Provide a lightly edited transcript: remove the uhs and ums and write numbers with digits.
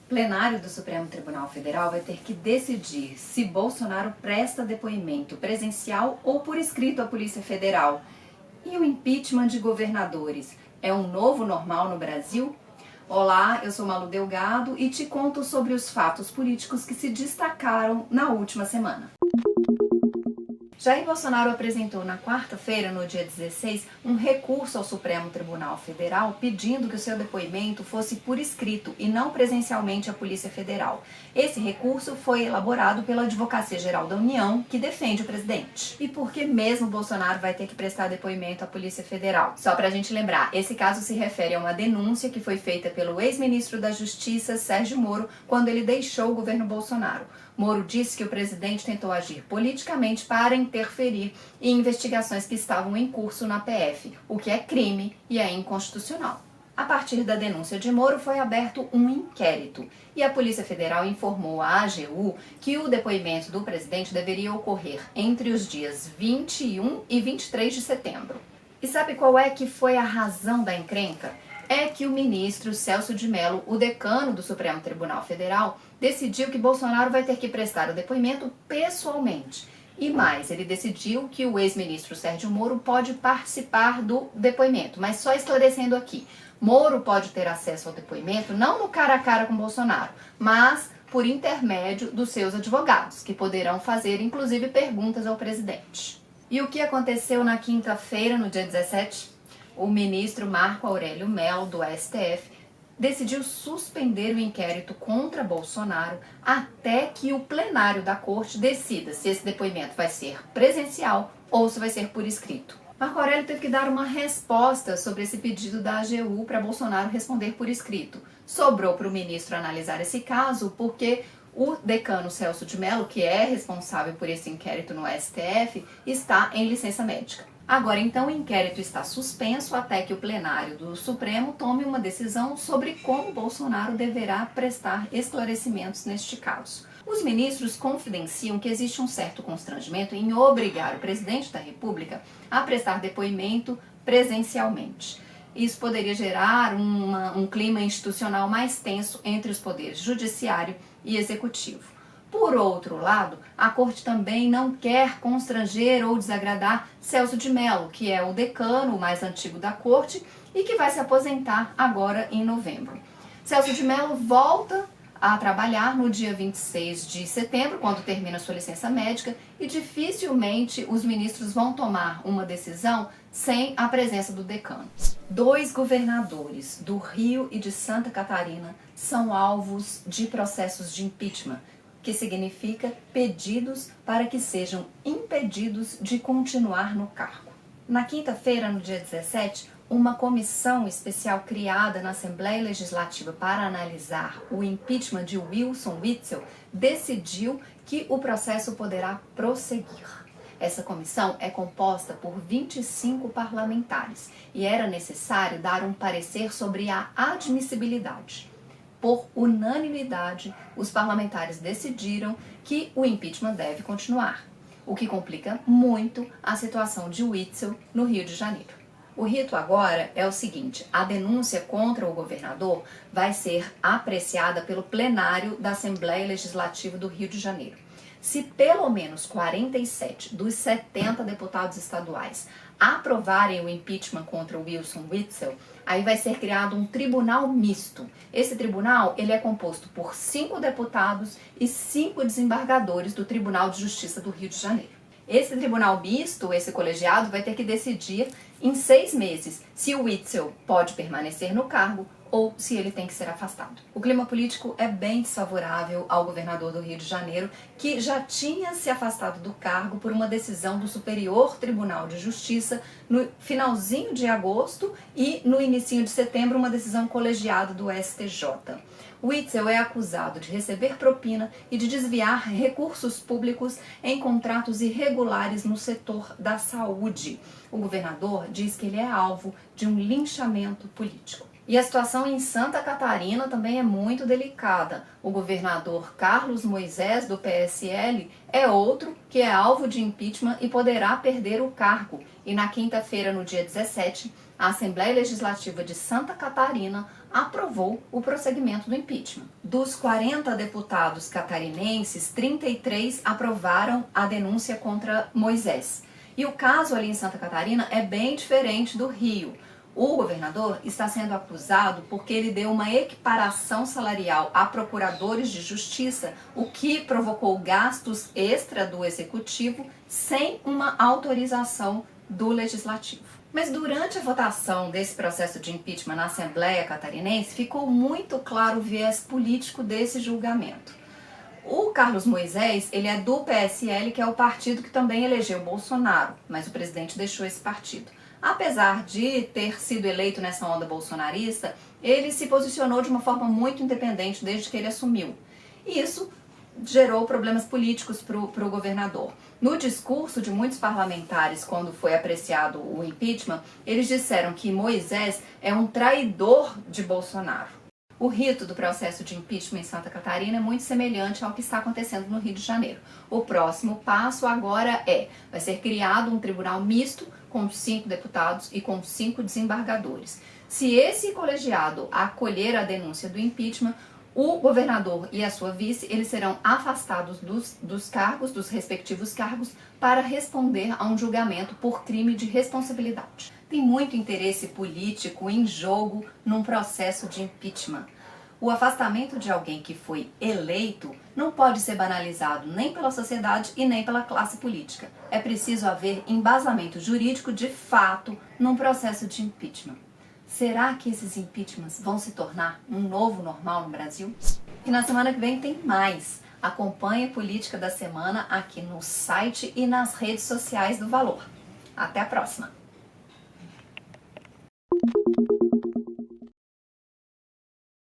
Plenário do Supremo Tribunal Federal vai ter que decidir se Bolsonaro presta depoimento presencial ou por escrito à Polícia Federal. E o impeachment de governadores é um novo normal no Brasil? Olá, eu sou Malu Delgado e te conto sobre os fatos políticos que se destacaram na última semana. Jair Bolsonaro apresentou na quarta-feira, no dia 16, um recurso ao Supremo Tribunal Federal pedindo que o seu depoimento fosse por escrito e não presencialmente à Polícia Federal. Esse recurso foi elaborado pela Advocacia Geral da União, que defende o presidente. E por que mesmo Bolsonaro vai ter que prestar depoimento à Polícia Federal? Só pra gente lembrar, esse caso se refere a uma denúncia que foi feita pelo ex-ministro da Justiça, Sérgio Moro, quando ele deixou o governo Bolsonaro. Moro disse que o presidente tentou agir politicamente para interferir em investigações que estavam em curso na PF, o que é crime e é inconstitucional. A partir da denúncia de Moro foi aberto um inquérito e a Polícia Federal informou à AGU que o depoimento do presidente deveria ocorrer entre os dias 21 e 23 de setembro. E sabe qual é que foi a razão da encrenca? É que o ministro Celso de Mello, o decano do Supremo Tribunal Federal, decidiu que Bolsonaro vai ter que prestar o depoimento pessoalmente. E mais, ele decidiu que o ex-ministro Sérgio Moro pode participar do depoimento, mas só esclarecendo aqui, Moro pode ter acesso ao depoimento não no cara a cara com Bolsonaro, mas por intermédio dos seus advogados, que poderão fazer inclusive perguntas ao presidente. E o que aconteceu na quinta-feira, no dia 17? O ministro Marco Aurélio Mello, do STF, decidiu suspender o inquérito contra Bolsonaro até que o plenário da corte decida se esse depoimento vai ser presencial ou se vai ser por escrito. Marco Aurélio teve que dar uma resposta sobre esse pedido da AGU para Bolsonaro responder por escrito. Sobrou para o ministro analisar esse caso porque o decano Celso de Mello, que é responsável por esse inquérito no STF, está em licença médica. Agora, então, o inquérito está suspenso até que o plenário do Supremo tome uma decisão sobre como Bolsonaro deverá prestar esclarecimentos neste caso. Os ministros confidenciam que existe um certo constrangimento em obrigar o presidente da República a prestar depoimento presencialmente. Isso poderia gerar um clima institucional mais tenso entre os poderes judiciário e executivo. Por outro lado, a corte também não quer constranger ou desagradar Celso de Mello, que é o decano mais antigo da corte e que vai se aposentar agora em novembro. Celso de Mello volta a trabalhar no dia 26 de setembro, quando termina sua licença médica, e dificilmente os ministros vão tomar uma decisão sem a presença do decano. 2 governadores do Rio e de Santa Catarina são alvos de processos de impeachment, que significa pedidos para que sejam impedidos de continuar no cargo. Na quinta-feira, no dia 17, uma comissão especial criada na Assembleia Legislativa para analisar o impeachment de Wilson Witzel decidiu que o processo poderá prosseguir. Essa comissão é composta por 25 parlamentares e era necessário dar um parecer sobre a admissibilidade. Por unanimidade, os parlamentares decidiram que o impeachment deve continuar, o que complica muito a situação de Witzel no Rio de Janeiro. O rito agora é o seguinte: a denúncia contra o governador vai ser apreciada pelo plenário da Assembleia Legislativa do Rio de Janeiro. Se pelo menos 47 dos 70 deputados estaduais aprovarem o impeachment contra o Wilson Witzel, aí vai ser criado um tribunal misto. Esse tribunal ele é composto por 5 deputados e 5 desembargadores do Tribunal de Justiça do Rio de Janeiro. Esse tribunal misto, esse colegiado, vai ter que decidir em 6 meses se o Witzel pode permanecer no cargo ou se ele tem que ser afastado. O clima político é bem desfavorável ao governador do Rio de Janeiro, que já tinha se afastado do cargo por uma decisão do Superior Tribunal de Justiça no finalzinho de agosto e no início de setembro uma decisão colegiada do STJ. Witzel é acusado de receber propina e de desviar recursos públicos em contratos irregulares no setor da saúde. O governador diz que ele é alvo de um linchamento político. E a situação em Santa Catarina também é muito delicada. O governador Carlos Moisés, do PSL, é outro que é alvo de impeachment e poderá perder o cargo. E na quinta-feira, no dia 17, A Assembleia Legislativa de Santa Catarina aprovou o prosseguimento do impeachment. Dos 40 deputados catarinenses, 33 aprovaram a denúncia contra Moisés. E o caso ali em Santa Catarina é bem diferente do Rio. O governador está sendo acusado porque ele deu uma equiparação salarial a procuradores de justiça, o que provocou gastos extra do executivo sem uma autorização do legislativo. Mas durante a votação desse processo de impeachment na Assembleia Catarinense, ficou muito claro o viés político desse julgamento. O Carlos Moisés, ele é do PSL, que é o partido que também elegeu Bolsonaro, mas o presidente deixou esse partido. Apesar de ter sido eleito nessa onda bolsonarista, ele se posicionou de uma forma muito independente desde que ele assumiu. E isso gerou problemas políticos para o governador. No discurso de muitos parlamentares, quando foi apreciado o impeachment, eles disseram que Moisés é um traidor de Bolsonaro. O rito do processo de impeachment em Santa Catarina é muito semelhante ao que está acontecendo no Rio de Janeiro. O próximo passo agora vai ser criado um tribunal misto com 5 deputados e com 5 desembargadores. Se esse colegiado acolher a denúncia do impeachment, o governador e a sua vice, eles serão afastados dos cargos, dos respectivos cargos, para responder a um julgamento por crime de responsabilidade. Tem muito interesse político em jogo num processo de impeachment. O afastamento de alguém que foi eleito não pode ser banalizado nem pela sociedade e nem pela classe política. É preciso haver embasamento jurídico de fato num processo de impeachment. Será que esses impeachments vão se tornar um novo normal no Brasil? E na semana que vem tem mais. Acompanhe a Política da Semana aqui no site e nas redes sociais do Valor. Até a próxima!